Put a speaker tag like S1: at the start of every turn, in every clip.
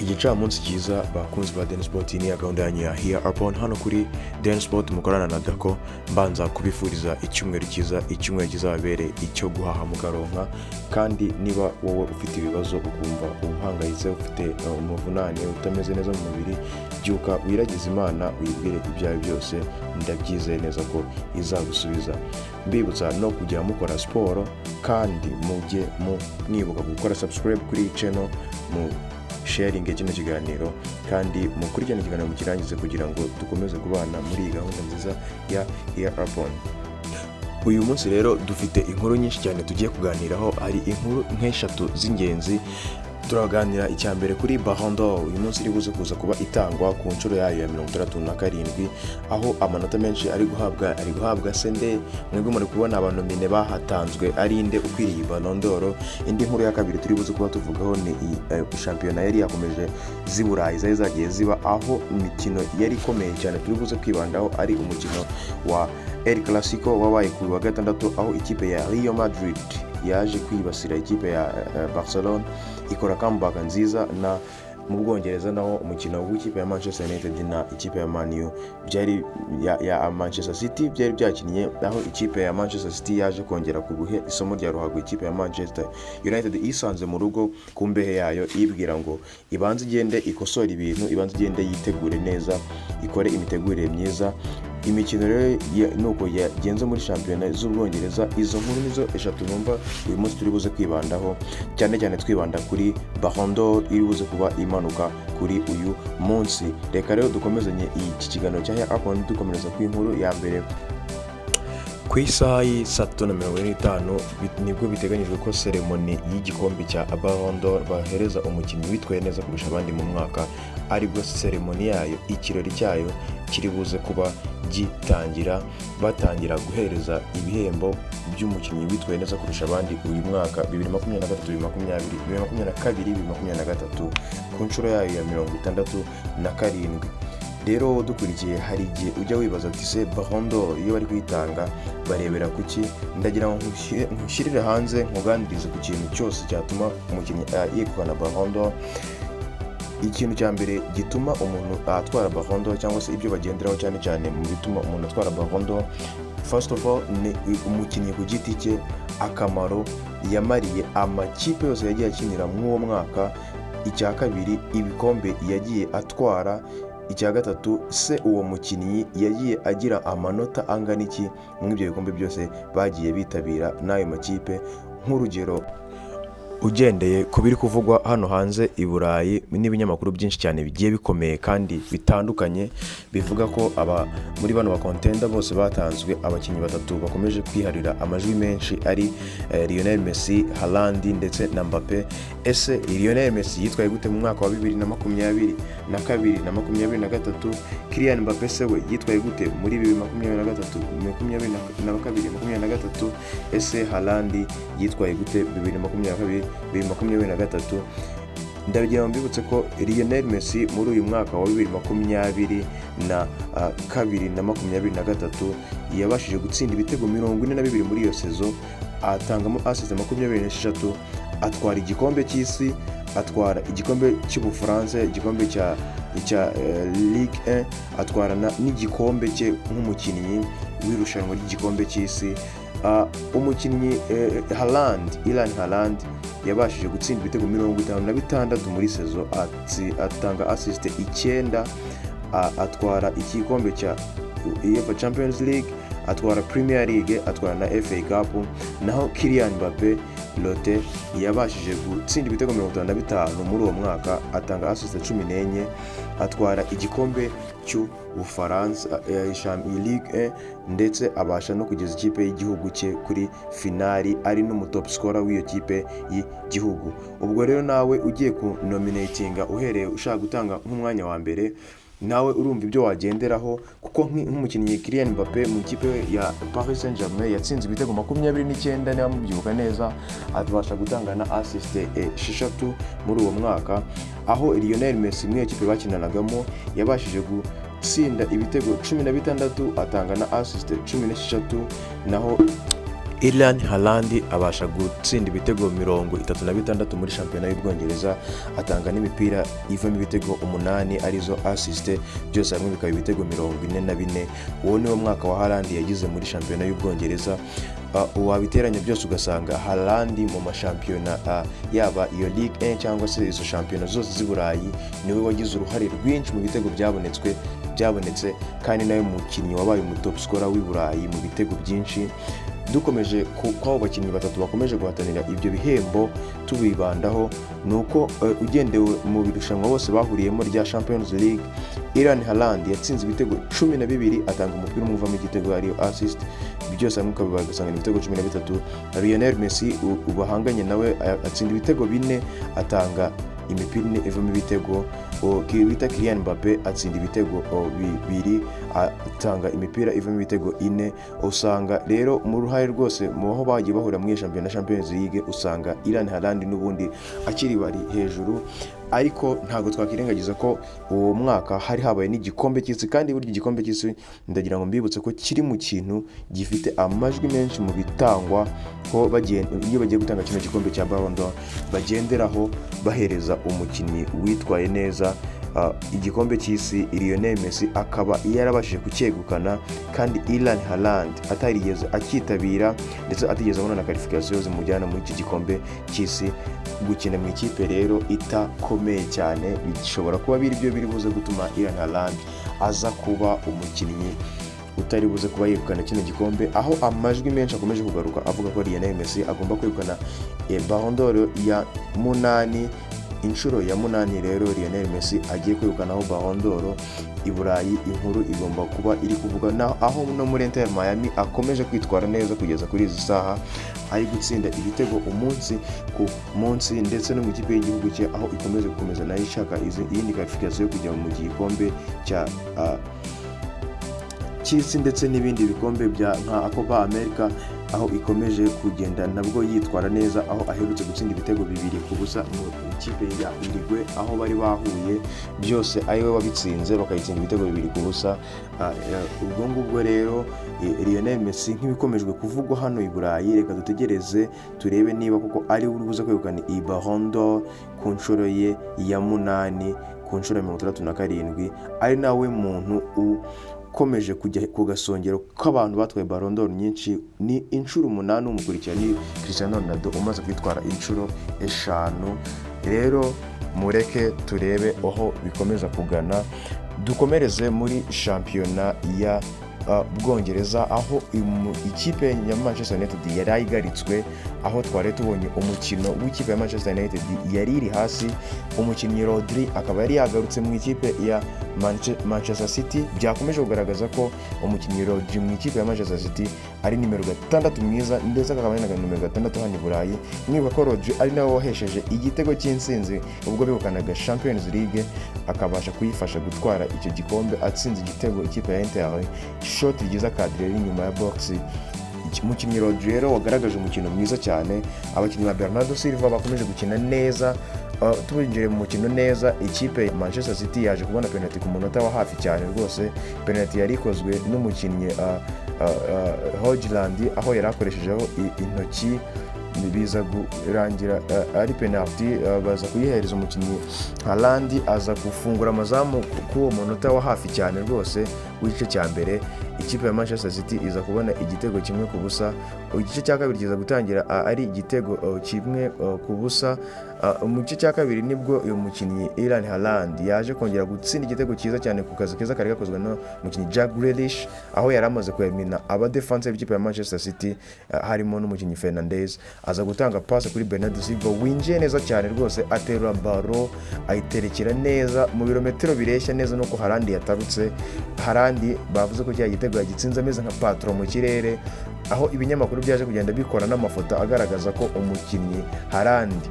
S1: Igicamunsi cyiza bakunzi ba Den Sport ni gahunda yanyu ya Here Upon hano kuri Den Sport mukorana na Dako, mbanza kubifuriza icyumweru cyiza, icyumweru kizabere icyo guhaha mukaronka. Kandi niba wowe ufite ibibazo ukumva uhangayitse, ufite umuvunane, utameze neza mu mubiri, byuka wiragize Imana uyibwire ibyawe byose, ndabyizeye neza ko izagusubiza. Mbibutsa no kujya mukora siporo, kandi mujye mwibuka gukora subscribe kuri channel, mu sharing kino kiganiro, kandi mukurikirane ikiganiro mukirangize kugira ngo dukomeze kubana muri iyi gahunda nziza ya Here Upon. Uyu munsi rero dufite inkuru nyinshi cyane tugiye kuganiraho. Hari inkuru nk'eshatu z'ingenzi. Turaganira icyambere kuri Ballon d'Or. Uyu munsi iri buze kuza kuba itangwa ku nshuro yayo ya 67, aho amanota menshi ari guhabwa sende. Mwebwe muri kubona abantu mine bahatanzwe ari inde ukwiriye Ballon d'Or. Indi nkuru ya kabiri turi buze kuba tuvugaho ni shampiyona yari yakomeje z'Iburayi zari zagiye ziba, aho imikino yari ikomeye cyane turi buze kwibandaho ari umukino wa El Clasico wabaye ku wa gatandatu, aho ikipe ya Real Madrid yaje kwibasira ikipe ya Barcelona, ikora comeback nziza. Na mu Bwongereza naho umukino w'ikipe ya Manchester United na ikipe ya Man U byari ya Manchester City byari byakinnye, aho ikipe ya Manchester City yaje kongera kuguhe isomo rya ruhago ikipe ya Manchester United isanze mu rugo ku mbehe yayo, ibwira ngo ibanze igende ikosora ibintu, ibanze igende yitegure neza, ikore imitegurire myiza. Imikino rero nuko yagenze muri shampiyona z'Ubwongereza. Izo nkuru nizo eshatu numva uyu munsi turi buze kwibandaho, cyane cyane twibanda kuri Ballon d'Or iri buze kuba imanuka kuri uyu munsi. Reka rero dukomezanye iki kiganiro cya Here Upon dukomereza ku inkuru ya mbere. Ku isaha y'i 3:45 nibwo biteganyijwe ko seremoni y'igikombe cya Ballon d'Or bahereza umukinnyi witwaye neza kurusha abandi mu mwaka, aribwo seremoni yayo, ikirori cyayo kiri buze kuba gitangira, batangira guhereza ibihembo by'umukinnyi witwaye neza kurusha abandi uyu mwaka 2023 ku nshuro yayo ya 67. Rero dukurikiye, hari igihe ujya wibaza ati se Ballon d'Or iyo bari kuyitanga barebera kuki? Ndagira ngo nkushyirire hanze, nkuganirize ku kintu cyose cyatuma umukinnyi yegukana Ballon d'Or. Ikintu cya mbere gituma umuntu atwara Ballon d'Or, cyangwa se ibyo bagenderaho cyane cyane mu bituma umuntu atwara Ballon d'Or, first of all ni umukinnyi ku giti cye, akamaro yamariye amakipe yose yagiye akinira mw'uwo mwaka. Icya kabiri, ibikombe yagiye atwara. Icya gatatu, se uwo mukinnyi yagiye agira amanota angana iki muri ibyo bikombe byose bagiye bitabira n'ayo makipe. Nk'urugero, ugendeye ku biri kuvugwa hano hanze i Burayi n'ibinyamakuru byinshi cyane bigiye bikomeye kandi bitandukanye, bivuga ko muri bano bakontenda bose batanzwe abakinnyi batatu bakomeje kwiharira amajwi menshi, ari Lionel Messi, Haaland ndetse na Mbappe. Ese Lionel Messi yitwaye gute mu mwaka wa 2022 na 2023? Kylian Mbappe se we yitwaye gute muri 2023? Ese Haaland yitwaye gute 2022-2023? Ndabigira mbibutse ko Lionel Messi muri uyu mwaka wa 2022-2023 yabashije gutsinda ibitego 42 muri iyo sezo, atangamo assist 26, atwara igikombe cy'isi, atwara igikombe cy'Ubufaransa, igikombe cya Ligue 1, atwara n'igikombe cye nk'umukinnyi w'irushanwa ry'igikombe cy'isi. Umukinnyi Iran Haaland yabashije gutsinda ibitego 56 muri sezo, atanga assist 9, atwara igikombe cya UEFA Champions League, atwara Premier League, atwara na FA Cup. Naho Kylian Mbappe Lotte yabashije gutsinda ibitego 55 muri uwo mwaka, atanga assist 14, atwara igikombe cy'Ubufaransa Ligue 1, ndetse abasha no kugeza ikipe y'igihugu cye kuri finali, ari n'umutop scorer w'iyo kipe y'igihugu. Ubwo rero nawe ugiye ku nominatinga uhereye ushaka gutanga nk'umwanya wa mbere, nawe urumva ibyo wagenderaho, kuko nk'umukinnyi Kylian Mbappe mu ikipe ya Paris Saint-Germain yatsinze ibitego 29 niba mubyibuka neza, abasha gutanga na assist 6 muri uwo mwaka. Aho Lionel Messi mu ikipe bakinanagamo yabashije gutsinda ibitego 16, atanga na assist 16. Naho Erling Haaland abasha gutsinda ibitego 36 muri shampiyona y'Ubwongereza, atanga n'imipira ivamo ibitego 8 arizo assist, byose hamwe bikaba ibitego 44. Uwo niwo mwaka wa Haaland yagize muri shampiyona y'Ubwongereza. Wabiteranya byose ugasanga Haaland mu mashampiyona yaba iyo Ligue 1 cyangwa se izo shampiyona zose z'i Burayi niwe wagize uruhare rwinshi mu bitego byabonetse, kandi nawe mukinnyi wabaye mu top scorer w'i Burayi mu bitego byinshi. Dukomeje kw'abo bakinnyi batatu bakomeje guhatanira ibyo bihembo, tubibandaho nuko ugendewe mu birushanwa bose bahuriyemo rya Champions League, Erling Haaland yatsinze ibitego 12, atanga umupira umuvamo igitego ariyo assist, byose hamwe ukabibagasanga ibitego 13. Lionel Messi ubahanganye nawe atsinda ibitego 4, atanga imipira 4 ivamo ibitego. Bita Kylian Mbappe atsinda ibitego 2, atanga imipira ivamo ibitego 4. Usanga rero mu ruhare rwose mu aho bagiye bahura mu shampiyona Champions League, usanga Erling Haaland n'ubundi akiri bari hejuru. Ariko ntabwo twakirengagiza ko uwo mwaka hari habaye n'igikombe cy'isi, kandi burya igikombe cy'isi ndagira ngo mbibutse ko kiri mu kintu gifite amajwi menshi mu bitangwa ko iyo bagiye gutanga kino gikombe cya Ballon d'Or bagenderaho bahereza umukinnyi witwaye neza igikombe cy'isi. Lionel Messi akaba yarabashije kucyegukana, kandi Erling Haaland atarigeze akitabira ndetse atigeze abona na qualification zimujyana muri iki gikombe cy'isi. Gukina mu ikipe rero itakomeye cyane bishobora kuba biri buze gutuma Erling Haaland aza kuba umukinnyi utari buze kuba yegukana kino gikombe, aho amajwi menshi akomeje kugaruka avuga ko Lionel Messi agomba kwegukana Ballon d'Or ya 8, inshuro ya 8 rero Lionel Messi agiye kwegukanaho Ballon d'Or i Burayi. Inkuru igomba kuba iri kuvuga aho no muri Inter Miami akomeje kwitwara neza kugeza kuri izi saha, ari gutsinda ibitego umunsi ku munsi, ndetse no mu ikipe y'igihugu cye aho ikomeza nayo ishaka iyindi qualification yo kujya mu gikombe cya cy'isi ndetse n'ibindi bikombe bya nka Copa America, aho ikomeje kugenda nabwo yitwara neza, aho aherutse gutsinda ibitego 2-0 mu ikipe ya Uruguay aho bari bahuye, byose ariwe wabitsinze bakayitsinda ibitego 2-0. Ubwo ngubwo rero Lionel Messi nk'ibikomejwe kuvugwa hano i Burayi, reka dutegereze turebe niba koko ari urubuza kwegukana iyi Ballon d'Or ku nshuro ye ya 8 ku nshuro ya 67, ari nawe muntu ukomeje kujya ku gasongero k'abantu batwaye Ballon d'Or nyinshi. Ni inshuro 8 umukurikira ni Cristiano Ronaldo umaze kwitwara inshuro 5. Rero mureke turebe aho bikomeza kugana. Dukomereze muri shampiyona ya Bwongereza, aho ikipe ya Manchester United yari ayigaritswe, aho twari tubonye umukino w'ikipe ya Manchester United yari iri hasi. Umukinnyi Rodri akaba yari yagarutse mu ikipe ya Manchester City, byakomeje kugaragaza ko umukinnyi Rodri mu ikipe ya Manchester City ari nimero 6 mwiza, ndetse akaba ari na nimero 6 hano i Burayi. Mwibuka ko Rodri ari nawe wahesheje igitego cy'insinzi ubwo begukanaga Champions League, akabasha kuyifasha gutwara icyo gikombe atsinze igitego ikipe ya Inter, shot ryiza kadire inyuma ya box. Umukinnyi Rodri rero wagaragaje umukino mwiza cyane. Abakinnyi ba Bernardo Silva bakomeje gukina neza. Tubinjire mu mukino neza, ikipe ya Manchester City yaje kubona penalty ku munota wa hafi cyane rwose. Penalty yari ikozwe n'umukinnyi Hojland, aho yari akoreshejeho intoki, biza kurangira ari penalty. Baza kuyihereza umukinnyi Haaland, aza gufungura amazamu ku munota wa hafi cyane rwose w'igice cya mbere. Ikipe ya Manchester City iza kubona igitego 1-0. Igice cya kabiri kiza gutangira ari igitego 1-0. Mu gice cya kabiri nibwo uyu mukinnyi Erling Haaland yaje kongera gutsinda igitego cyiza cyane ku kazi keza kari gakozwe no mukinnyi Jack Grealish, aho yari amaze kuyamina aba defense b'ikipe ya Manchester City, harimo n'umukinnyi Fernandes. Aza gutanga pass kuri Bernardo Silva winjiye neza cyane rwose, aterura baro ayiterekera neza mu birometero bireshya neza, nuko Haaland yatarutse. Haaland bavuze ko cya gitego yagitsinze ameze nka patron mu kirere, aho ibinyamakuru byaje kugenda bikora n'amafoto agaragaza ko umukinnyi Haaland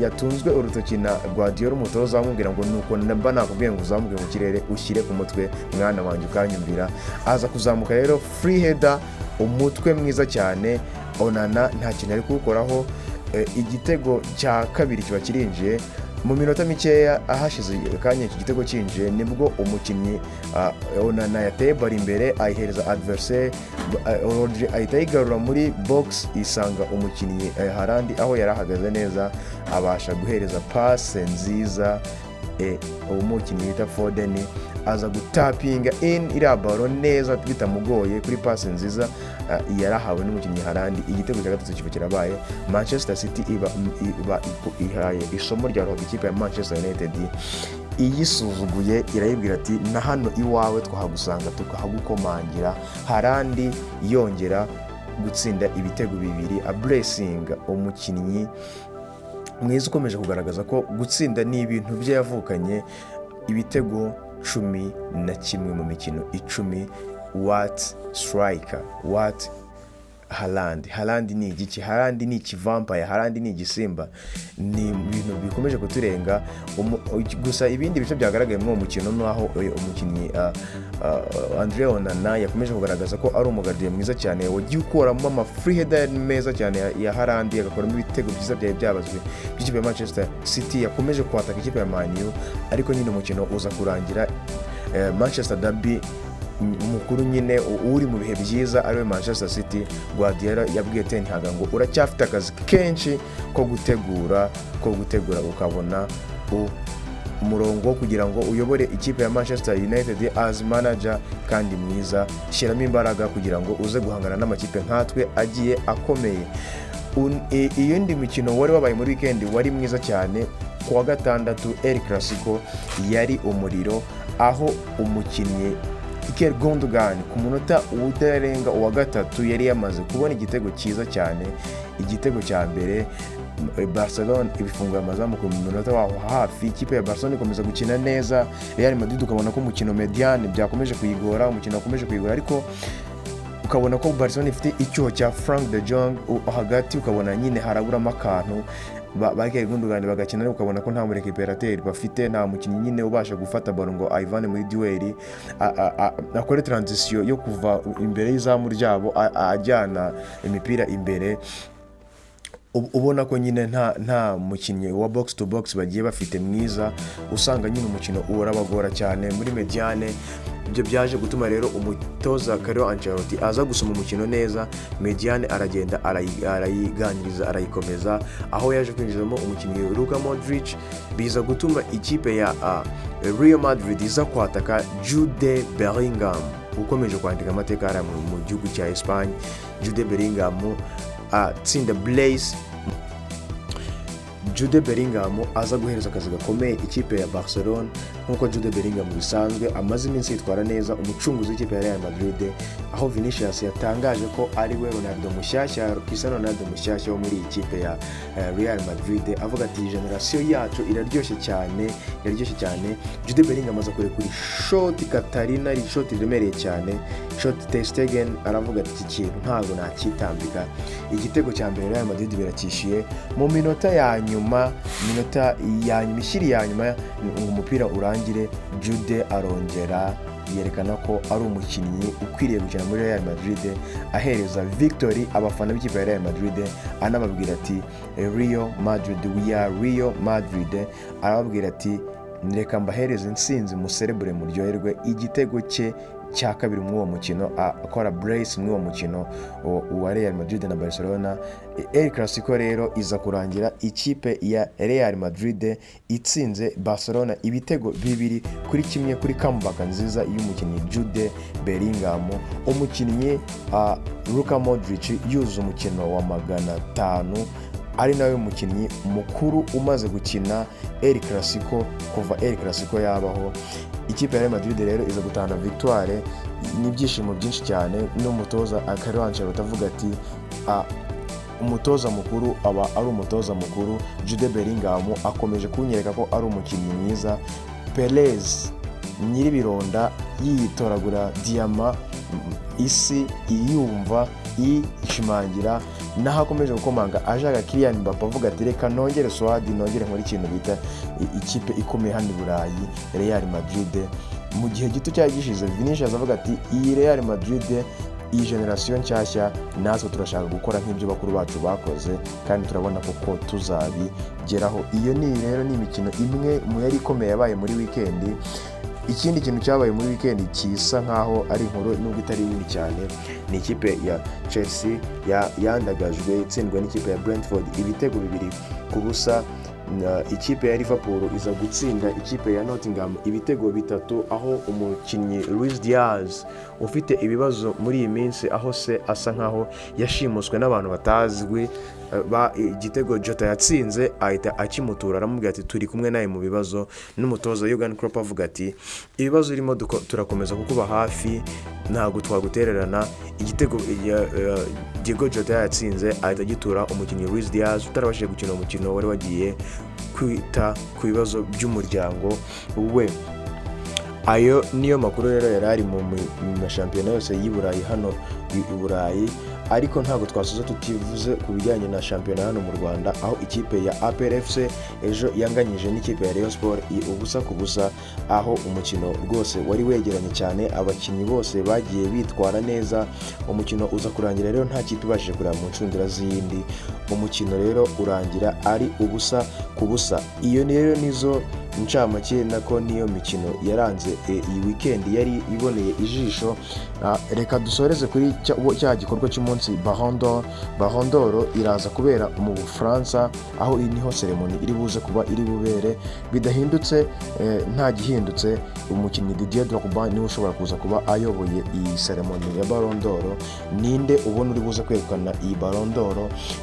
S1: yatunzwe urutoki na Guardiola umutoza, amubwira ngo nuko namba nakubwiye ngo uzamuke mu kirere ushyire ku mutwe mwana wanjye ukanyumvira. Aza kuzamuka rero free header, umutwe mwiza cyane. Onana nta kintu ari kuwukoraho. Igitego cya kabiri kiba kirinjiye, mu minota mikeya ahashize akanya iki gitego cyinjiye nibwo umukinnyi Onana yateye bari imbere ayihereza adversaire, Rodri ahita yigarura muri box isanga umukinnyi Haaland aho yari ahagaze neza, abasha guhereza passe nziza umukinnyi bita Foden aza gutapinga in iriya baro neza bitamugoye kuri passe nziza yarahawe n'umukinnyi Haaland. Igitego cya gatatu kiba kirabaye, Manchester City ihaye isomo rya ikipe ya Manchester United iyisuzuguye, irayibwira ati na hano iwawe twahagusanga tukahagukomangira. Haaland yongera gutsinda ibitego bibiri, a blessing umukinnyi mwiza ukomeje kugaragaza ko gutsinda ni ibintu bye yavukanye. Ibitego 11 mu mikino 10. What striker, what Haaland ni igiki? Haaland ni ikivampire, Haaland ni igisimba, ni ibintu bikomeje kuturenga. Gusa ibindi bice byagaragaye mu mukino naho umukinnyi Andre Onana yakomeje kugaragaza ko ari umugardiye mwiza cyane, wagiye ukoramo ama free header meza cyane ya Haaland, agakoramo ibitego byiza byaye byabazwe by'ikipe ya Manchester City. Yakomeje kwataka ikipe ya Man U, ariko nyine umukino uza kurangira Manchester derby umukuru nyine uri mu bihe byiza ariwe Manchester City. Guardiola yabwiye Ten Hag ngo uracyafite akazi kenshi ko gutegura ukabona umurongo kugira ngo uyobore ikipe ya Manchester United as manager kandi mwiza. Shyiramo imbaraga kugira ngo uze guhangana n'amakipe nkatwe agiye akomeye. Iyindi mikino wari wabaye muri weekend wari mwiza cyane. Kuwa gatandatu El Clasico yari umuriro, aho umukinnyi Iker Gundogan ku munota udarenga uwa gatatu yari yamaze kubona igitego cyiza cyane. Igitego cya mbere Barcelona ibifungura amazamu ku munota waho hafi. Ikipe ya Barcelona ikomeza gukina neza, Real Madrid ukabona ko umukino mediane byakomeje kuyigora, umukino wakomeje kuyigora, ariko ukabona ko Barcelona ifite icyuho cya Frank de Jong hagati, ukabona nyine haraburamo akantu. Iker Gundogan bagakina, ukabona ko nta murekiperateri bafite, nta mukinnyi nyine ubasha gufata ballon ngo ayivane muri duel, akore transition yo kuva imbere y'izamu ryabo ajyana imipira imbere. Ubona ko nyine nta mukinnyi wa box to box bagiye bafite mwiza, usanga nyine umukino urabagora cyane muri mediane. Ibyo byaje gutuma rero umutoza Carlo Ancelotti aza gusoma umukino neza. Mediane aragenda arayiganiriza arayikomeza, aho yaje kwinjizamo umukinnyi Luka Modric, biza gutuma ikipe ya Real Madrid iza kwataka Jude Bellingham ukomeje kwandika amateka ara mu gihugu cya Espagne. Jude Bellingham tsinda Blaze. Jude Bellingham aza guhereza akazi gakomeye ikipe ya Barcelona, nkuko Jude Bellingham bisanzwe amaze iminsi yitwara neza, umucunguzi w'ikipe ya Real Madrid, aho Vinicius yatangaje ko ari we Ronaldo mushyashya, Cristiano Ronaldo mushyashya wo muri ikipe ya Real Madrid. Avuga ati generation yacu iraryoshye cyane. Jude Bellingham amaze kure kuri shot Katarina, iri shot riremereye cyane, shot Ter Stegen. Aravuga ati iki kintu ntago nakitambika. Igitego cya mbere Real Madrid birakishiye mu minota ya nyuma, ishiri ya nyuma umupira urangire. Jude arongera yerekana ko ari umukinnyi ukwiriye gukina muri Real Madrid, ahereza victory abafana b'ikipe ya Real Madrid, anababwira ati Real Madrid, we are Real Madrid. Arababwira ati reka mbahereze intsinzi muserebure muryoherwe. Igitego cye cya kabiri mu uwo mukino, akora brace mu uwo mukino wa Real Madrid na Barcelona. El Clasico rero iza kurangira ikipe ya Real Madrid itsinze Barcelona ibitego 2-1 kuri comeback nziza y'umukinnyi Jude Bellingham. Umukinnyi Luka Modric yuzuza umukino wa 500, ari nawe mukinnyi mukuru umaze gukina El Clasico kuva El Clasico yabaho. Ikipe ya Real Madrid rero iza gutahana victoire n'ibyishimo byinshi cyane. N'umutoza Carlo Ancelotti avuga ati umutoza mukuru aba ari umutoza mukuru. Jude Bellingham akomeje kunyereka ko ari umukinnyi mwiza. Perez nyiribironda yitoragura diama, isi iyumva ishimangira, naho akomeje gukomanga ajaga Kylian Mbappé avuga ati reka nongere swadi, nongere nkora ikintu bita ikipe ikomeye hano i Burayi Real Madrid. Mu gihe gito cyari gishize Vinicius avuga ati iyi Real Madrid iyi generation nshyashya natwe turashaka gukora nk'ibyo bakuru bacu bakoze kandi turabona koko tuzabigeraho. Iyo rero ni imikino imwe mu yari ikomeye yabaye muri weekend. Ikindi kintu cyabaye muri weekend kisa nkaho ari inkuru nubwo itari nini cyane, ni ikipe ya Chelsea yandagajwe itsindwa n'ikipe ya Brentford ibitego 2-0. Ikipe ya Liverpool iza gutsinda ikipe ya Nottingham ibitego 3, aho umukinnyi Luis Diaz ufite ibibazo muri iyi minsi, aho se asa nkaho yashimuswe n'abantu batazwi, igitego Jota yatsinze ahita akimutura, aramubwira ati turi kumwe nawe mu bibazo. N'umutoza Jurgen Klopp avuga ati ibibazo urimo turakomeza kukuba hafi, ntabwo twagutererana. Igitego Diego Jota yatsinze ahita agitura umukinnyi Luis Diaz utarabashije gukina umukino wari wagiye kwita ku bibazo by'umuryango we. Ayo niyo makuru rero yari ari mu mashampiyona yose y'i Burayi hano i Burayi, ariko ntabwo twasuza tutivuze ku bijyanye na shampiyona hano mu Rwanda, aho ikipe ya APR FC ejo yanganyije n'ikipe ya Rayon Sport 0-0, aho umukino rwose wari wegeranye cyane, abakinnyi bose bagiye bitwara neza. Umukino uza kurangira rero nta kipe ibashije kureba mu ncundura z'iyindi, umukino rero urangira ari 0-0. Iyo rero nizo ncamake nako niyo mikino yaranze iyi weekend yari iboneye ijisho. Reka dusoreze kuri cya gikorwa cy'umunsi Ballon d'Or iraza kubera mu Bufaransa, aho niho ceremony iri buze kuba iri bubere. Bidahindutse nta gihindutse, umukinnyi Didier Drogba niwe ushobora kuza kuba ayoboye iyi ceremony ya Ballon d'Or. Ninde ubona uri buze kwegukana iyi Ballon d'Or?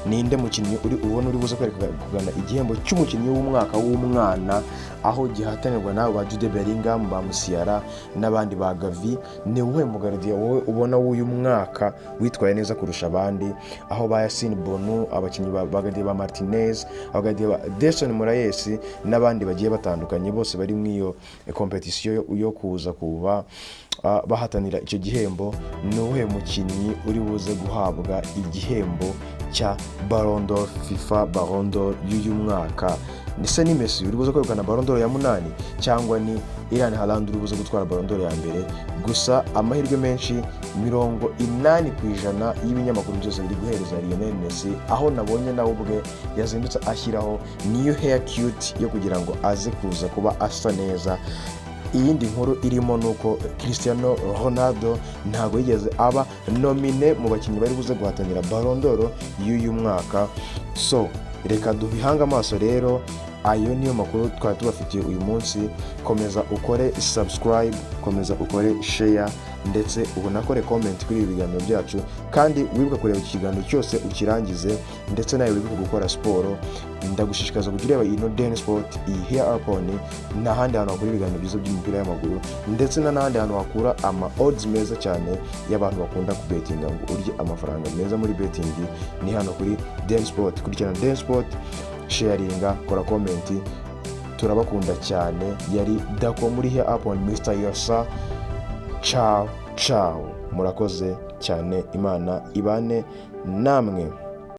S1: Ninde mukinnyi ubona uri buze kwegukana igihembo cy'umukinnyi w'umwaka w'umwana, aho gihatanirwa nawe ba Jude Bellingham, ba Musiala n'abandi ba Gavi? Ni uwuhe mugardiya wowe ubona w'uyu mwaka witwaye neza kurusha abandi, aho ba Yassine Bonu, abakinnyi bagardiya ba Martinez, abagardiya ba Deson Moraes n'abandi bagiye batandukanye, bose bari mu iyo competition yo kuza kuba bahatanira icyo gihembo? Ni uwuhe mukinnyi uri buze guhabwa igihembo cya Ballon d'Or, FIFA Ballon d'Or y'uyu mwaka? Nise ni Messi uri buze kwegukana Ballon d'Or ya 8, cyangwa ni Erling Haaland uri buze gutwara Ballon d'Or ya mbere? Gusa amahirwe menshi 80% y'ibinyamakuru byose biri guhereza Lionel Messi, aho nabonye nawe ubwe yazindutse ashyiraho new hair cute yo kugira ngo aze kuza kuba asa neza. Iyindi nkuru irimo nuko Cristiano Ronaldo ntago yigeze aba nomine mu bakinnyi bari buze guhatanira Ballon d'Or y'uyu mwaka. So reka dubihanga amaso rero, ayo niyo makuru twari tubafitiye uyu munsi. Komeza ukore subscribe, komeza ukore share, ndetse ubunakore comment kuri ibi biganiro byacu, kandi wibuka kureba iki kiganiro cyose ukirangize, ndetse nawe wibuka gukora siporo. Ndagushishikaza kujya ureba ino Den Sport iyi here upon, n'ahandi hantu wakura ibiganiro byiza by'umupira y'amaguru, ndetse n'ahandi hantu wakura ama odds meza cyane y'abantu bakunda kubetinga ngo urye amafaranga meza muri betting. Ni hano kuri Den Sport. Kurikirana Den Sport, sharinga, kora comment. Turabakunda cyane. Yari Dako muri here upon Mr. Yosa. Ciao ciao, murakoze cyane, Imana ibane namwe.